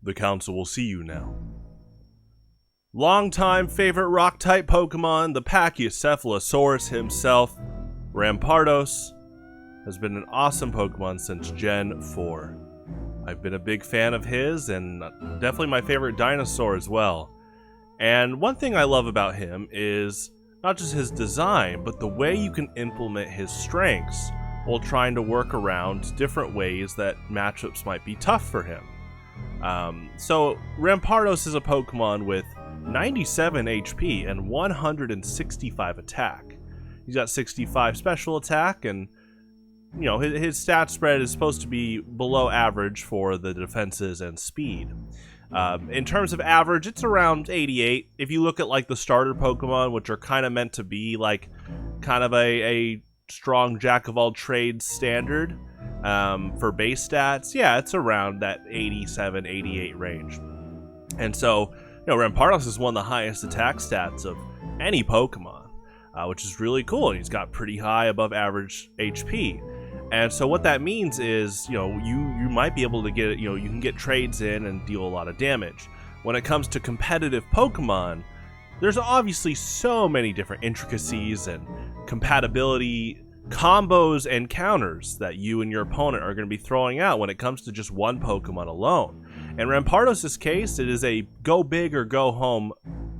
The council will see you now. Longtime favorite rock-type Pokemon, the Pachycephalosaurus himself, Rampardos, has been an awesome Pokemon since Gen 4. I've been a big fan of his, and definitely my favorite dinosaur as well. And one thing I love about him is not just his design, but the way you can implement his strengths while trying to work around different ways that matchups might be tough for him. So Rampardos is a Pokemon with 97 HP and 165 attack. He's got 65 special attack, and you know his stat spread is supposed to be below average for the defenses and speed. In terms of average, it's around 88. If you look at like the starter Pokemon, which are kind of meant to be like kind of a strong jack of all trades standard for base stats, yeah, it's around that 87, 88 range. And so, you know, Rampardos is one of the highest attack stats of any Pokemon, which is really cool. And he's got pretty high above average HP. And so what that means is, you know, you might be able to get, you know, you can get trades in and deal a lot of damage. When it comes to competitive Pokemon, there's obviously so many different intricacies and compatibility combos and counters that you and your opponent are going to be throwing out when it comes to just one Pokemon alone. In Rampardos' case, it is a go big or go home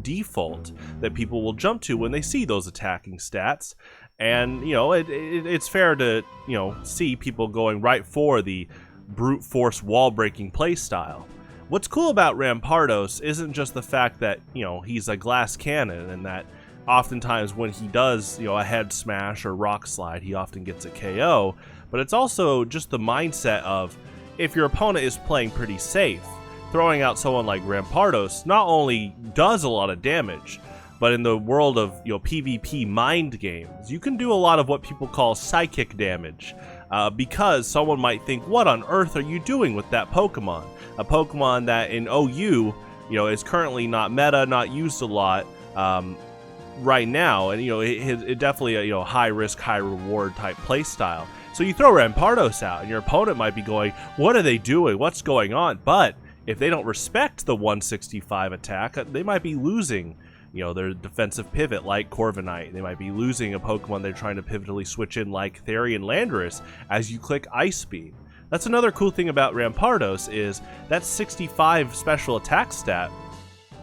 default that people will jump to when they see those attacking stats. And, you know, it's fair to, you know, see people going right for the brute force wall breaking play style. What's cool about Rampardos isn't just the fact that, you know, he's a glass cannon and that oftentimes when he does, you know, a head smash or rock slide, he often gets a KO, but it's also just the mindset of if your opponent is playing pretty safe, throwing out someone like Rampardos not only does a lot of damage, but in the world of, you know, PvP mind games, you can do a lot of what people call psychic damage, because someone might think, what on earth are you doing with that Pokemon? A Pokemon that in OU, you know, is currently not meta, not used a lot right now, and, you know, it definitely a, you know, high risk, high reward type play style. So you throw Rampardos out, and your opponent might be going, what are they doing? What's going on? But if they don't respect the 165 attack, they might be losing, you know, their defensive pivot like Corviknight. They might be losing a Pokemon they're trying to pivotally switch in like Therian Landorus as you click Ice Beam. That's another cool thing about Rampardos is that 65 special attack stat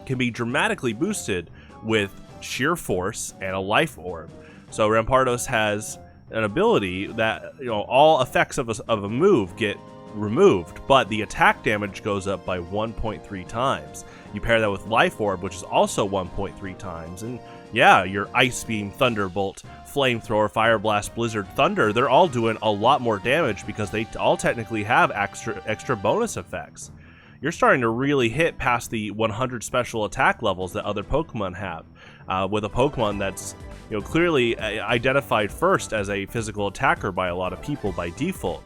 can be dramatically boosted with Sheer Force and a Life Orb. So Rampardos has an ability that, you know, all effects of a move get removed, but the attack damage goes up by 1.3 times. You pair that with Life Orb, which is also 1.3 times, and yeah, your Ice Beam, Thunderbolt, Flamethrower, Fire Blast, Blizzard, Thunder, they're all doing a lot more damage because they all technically have extra bonus effects. You're starting to really hit past the 100 special attack levels that other Pokemon have, with a Pokemon that's, you know, clearly identified first as a physical attacker by a lot of people by default.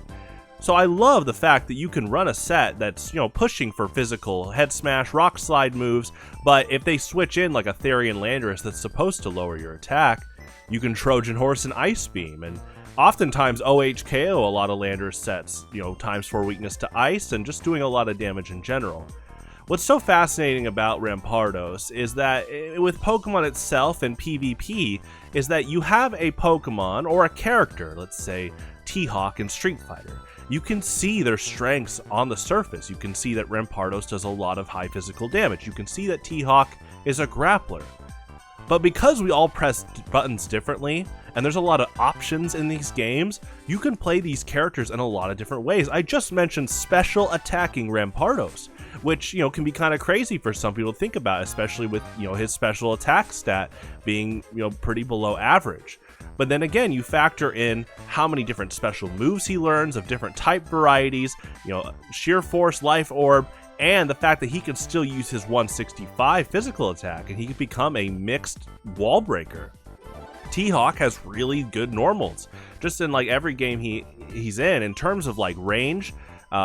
So I love the fact that you can run a set that's, you know, pushing for physical head smash, rock slide moves, but if they switch in like a Therian Landorus that's supposed to lower your attack, you can Trojan Horse and Ice Beam, and oftentimes OHKO a lot of Landorus sets, you know, ×4 weakness to ice and just doing a lot of damage in general. What's so fascinating about Rampardos is that with Pokemon itself and PvP is that you have a Pokemon or a character, let's say T-Hawk in Street Fighter. You can see their strengths on the surface. You can see that Rampardos does a lot of high physical damage. You can see that T-Hawk is a grappler. But because we all press buttons differently, and there's a lot of options in these games, you can play these characters in a lot of different ways. I just mentioned special attacking Rampardos, which, you know, can be kind of crazy for some people to think about, especially with, you know, his special attack stat being, you know, pretty below average. But then again, you factor in how many different special moves he learns of different type varieties, you know, Sheer Force, Life Orb, and the fact that he can still use his 165 physical attack, and he can become a mixed wall breaker. T-Hawk has really good normals. Just in like every game he's in terms of like range,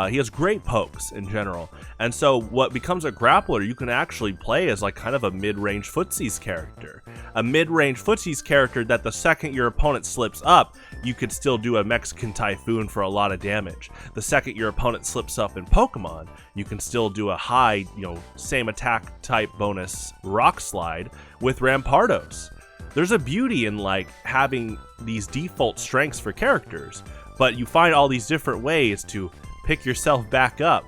He has great pokes in general. And so what becomes a grappler, you can actually play as like kind of a mid-range footsies character. A mid-range footsies character that the second your opponent slips up, you could still do a Mexican Typhoon for a lot of damage. The second your opponent slips up in Pokemon, you can still do a high, same attack type bonus Rock Slide with Rampardos. There's a beauty in like having these default strengths for characters, but you find all these different ways to pick yourself back up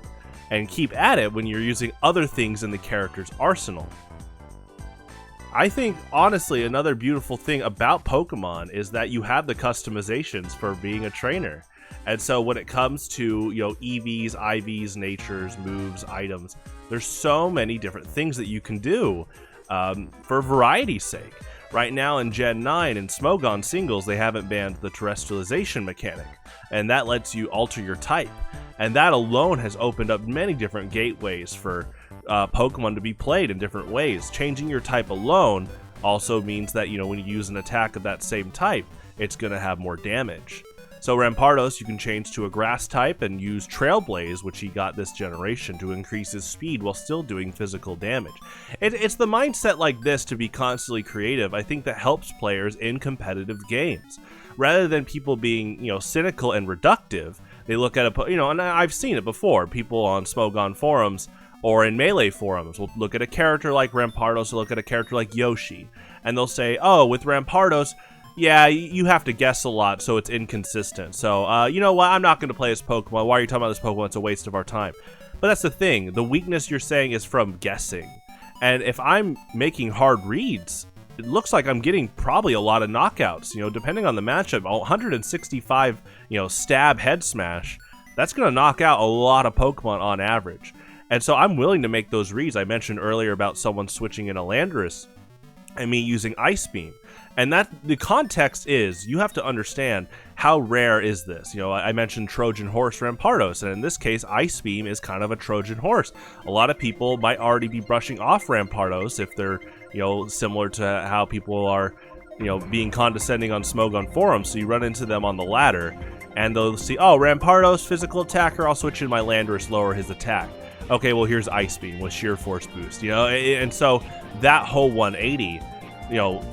and keep at it when you're using other things in the character's arsenal. I think, honestly, another beautiful thing about Pokemon is that you have the customizations for being a trainer. And so when it comes to, EVs, IVs, natures, moves, items, there's so many different things that you can do for variety's sake. Right now in Gen 9 in Smogon singles, they haven't banned the terrestrialization mechanic, and that lets you alter your type. And that alone has opened up many different gateways for Pokemon to be played in different ways. Changing your type alone also means that, when you use an attack of that same type, it's going to have more damage. So Rampardos, you can change to a grass type and use Trailblaze, which he got this generation, to increase his speed while still doing physical damage. It's the mindset like this to be constantly creative, I think, that helps players in competitive games. Rather than people being, cynical and reductive, they look at and I've seen it before. People on Smogon forums or in Melee forums will look at a character like Rampardos, or look at a character like Yoshi, and they'll say, oh, with Rampardos, yeah, you have to guess a lot, so it's inconsistent. So, you know what? I'm not going to play this Pokemon. Why are you talking about this Pokemon? It's a waste of our time. But that's the thing. The weakness you're saying is from guessing. And if I'm making hard reads, it looks like I'm getting probably a lot of knockouts. Depending on the matchup, 165, stab head smash, that's going to knock out a lot of Pokemon on average. And so I'm willing to make those reads. I mentioned earlier about someone switching in a Landorus and me using Ice Beam. And that the context is, you have to understand how rare is this. I mentioned Trojan Horse Rampardos, and in this case, Ice Beam is kind of a Trojan Horse. A lot of people might already be brushing off Rampardos if they're, similar to how people are, being condescending on Smogon forums. So you run into them on the ladder, and they'll see, oh, Rampardos, physical attacker, I'll switch in my Landorus, lower his attack. Okay, well, here's Ice Beam with sheer force boost, and so that whole 180,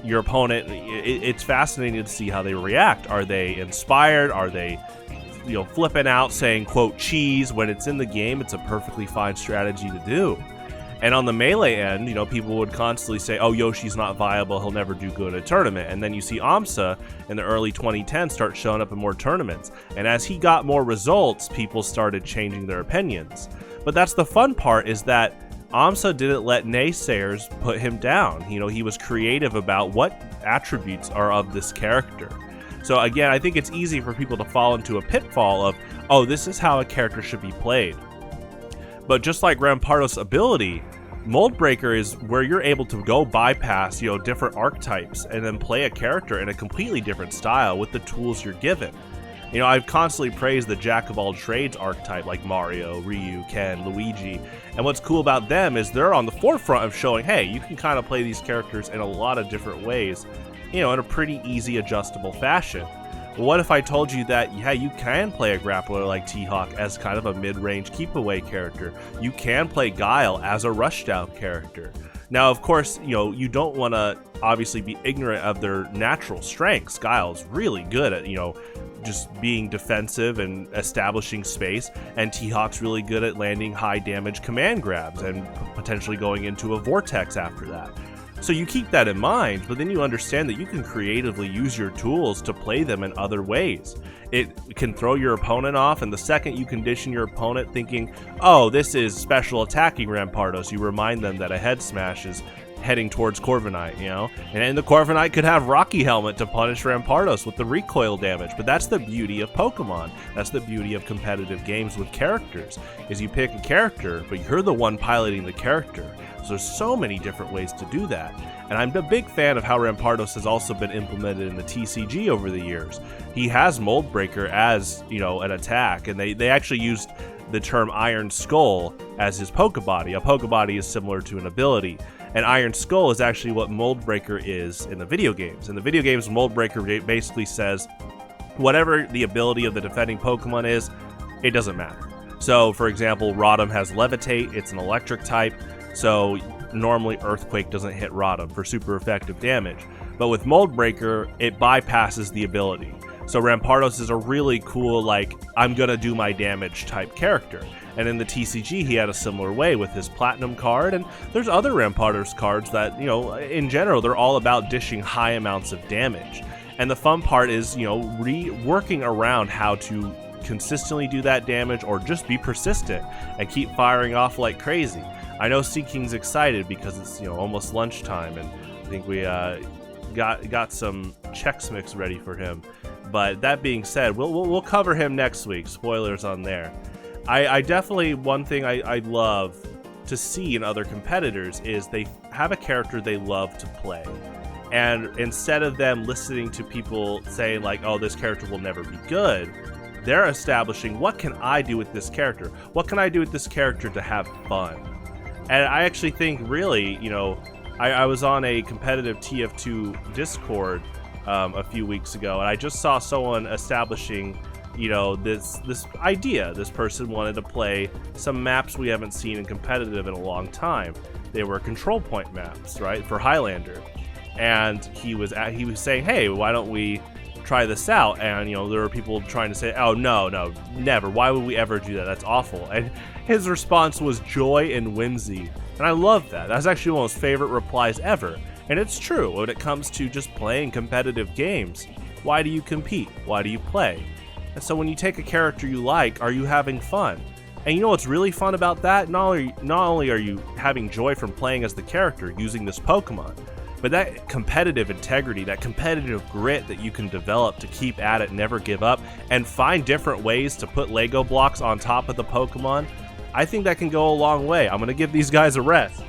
your opponent, it's fascinating to see how they react. Are they inspired? Are they, flipping out saying, quote, cheese, when it's in the game? It's a perfectly fine strategy to do. And on the Melee end, people would constantly say, oh, Yoshi's not viable, he'll never do good at a tournament. And then you see Amsa in the early 2010s start showing up in more tournaments. And as he got more results, people started changing their opinions. But that's the fun part, is that Amsa didn't let naysayers put him down. He was creative about what attributes are of this character. So again, I think it's easy for people to fall into a pitfall of, oh, this is how a character should be played. But just like Rampardos' ability, Mold Breaker is where you're able to go bypass, different archetypes and then play a character in a completely different style with the tools you're given. I've constantly praised the jack-of-all-trades archetype like Mario, Ryu, Ken, Luigi, and what's cool about them is they're on the forefront of showing, hey, you can kind of play these characters in a lot of different ways, in a pretty easy, adjustable fashion. Well, what if I told you that, yeah, you can play a grappler like T-Hawk as kind of a mid-range keep-away character. You can play Guile as a rushdown character. Now, of course, you don't want to obviously be ignorant of their natural strengths. Guile's really good at, just being defensive and establishing space, and T-Hawk's really good at landing high damage command grabs and potentially going into a vortex after that. So you keep that in mind, but then you understand that you can creatively use your tools to play them in other ways. It can throw your opponent off, and the second you condition your opponent thinking, oh, this is special attacking Rampardos, you remind them that a head smash is heading towards Corviknight, and the Corviknight could have Rocky Helmet to punish Rampardos with the recoil damage. But that's the beauty of Pokemon. That's the beauty of competitive games with characters, is you pick a character, but you're the one piloting the character. So there's so many different ways to do that. And I'm a big fan of how Rampardos has also been implemented in the TCG over the years. He has Mold Breaker as, an attack, and they actually used the term Iron Skull as his Pokebody. A Pokebody is similar to an ability. And Iron Skull is actually what Mold Breaker is in the video games. In the video games, Mold Breaker basically says, whatever the ability of the defending Pokemon is, it doesn't matter. So, for example, Rotom has Levitate. It's an electric type, so normally Earthquake doesn't hit Rotom for super effective damage. But with Mold Breaker, it bypasses the ability. So Rampardos is a really cool, like, I'm gonna do my damage type character. And in the TCG, he had a similar way with his Platinum card, and there's other Rampardos cards that, you know, in general, they're all about dishing high amounts of damage. And the fun part is, you know, working around how to consistently do that damage or just be persistent and keep firing off like crazy. I know Seeking's excited because it's, you know, almost lunchtime, and I think we got some Chex Mix ready for him. But that being said, we'll cover him next week. Spoilers on there. I definitely, one thing I love to see in other competitors is they have a character they love to play. And instead of them listening to people saying like, oh, this character will never be good, they're establishing, what can I do with this character? What can I do with this character to have fun? And I actually think really, you know, I was on a competitive TF2 Discord a few weeks ago, and I just saw someone establishing, you know, this idea. This person wanted to play some maps we haven't seen in competitive in a long time. They were control point maps, right, for Highlander. And he was saying, hey, why don't we try this out? And, you know, there were people trying to say, oh, no, never. Why would we ever do that? That's awful. And his response was joy and whimsy. And I love that. That's actually one of his favorite replies ever. And it's true when it comes to just playing competitive games. Why do you compete? Why do you play? And so when you take a character you like, are you having fun? And you know what's really fun about that? Not only are you having joy from playing as the character using this Pokemon, but that competitive integrity, that competitive grit that you can develop to keep at it, never give up, and find different ways to put Lego blocks on top of the Pokemon, I think that can go a long way. I'm going to give these guys a rest.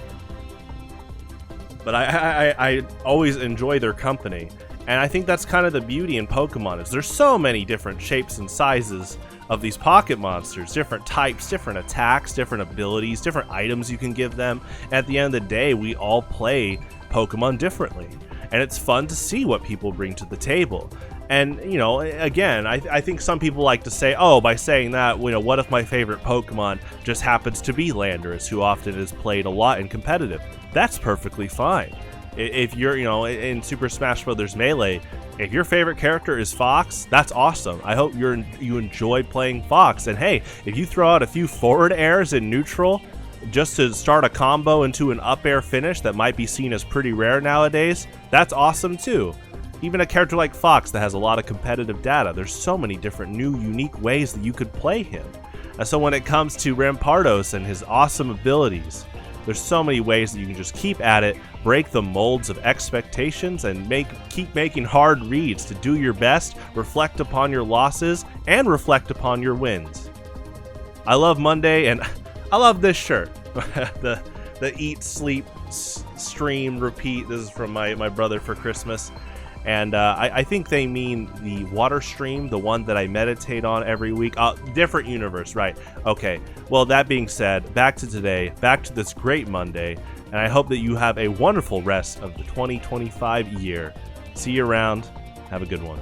But I always enjoy their company. And I think that's kind of the beauty in Pokemon, is there's so many different shapes and sizes of these pocket monsters, different types, different attacks, different abilities, different items you can give them. And at the end of the day, we all play Pokemon differently. And it's fun to see what people bring to the table. And, you know, again, I think some people like to say, oh, by saying that, you know, what if my favorite Pokemon just happens to be Landorus, who often is played a lot in competitive? That's perfectly fine. If you're, you know, in Super Smash Bros. Melee, if your favorite character is Fox, that's awesome. I hope you enjoy playing Fox. And hey, if you throw out a few forward airs in neutral just to start a combo into an up air finish that might be seen as pretty rare nowadays, that's awesome too. Even a character like Fox that has a lot of competitive data, there's so many different new, unique ways that you could play him. And so when it comes to Rampardos and his awesome abilities, there's so many ways that you can just keep at it, break the molds of expectations, and keep making hard reads to do your best, reflect upon your losses, and reflect upon your wins. I love Monday, and I love this shirt. the Eat, Sleep, Stream, Repeat. This is from my brother for Christmas. And I think they mean the water stream, the one that I meditate on every week. Different universe, right? Okay, well, that being said, back to today, back to this great Monday, and I hope that you have a wonderful rest of the 2025 year. See you around. Have a good one.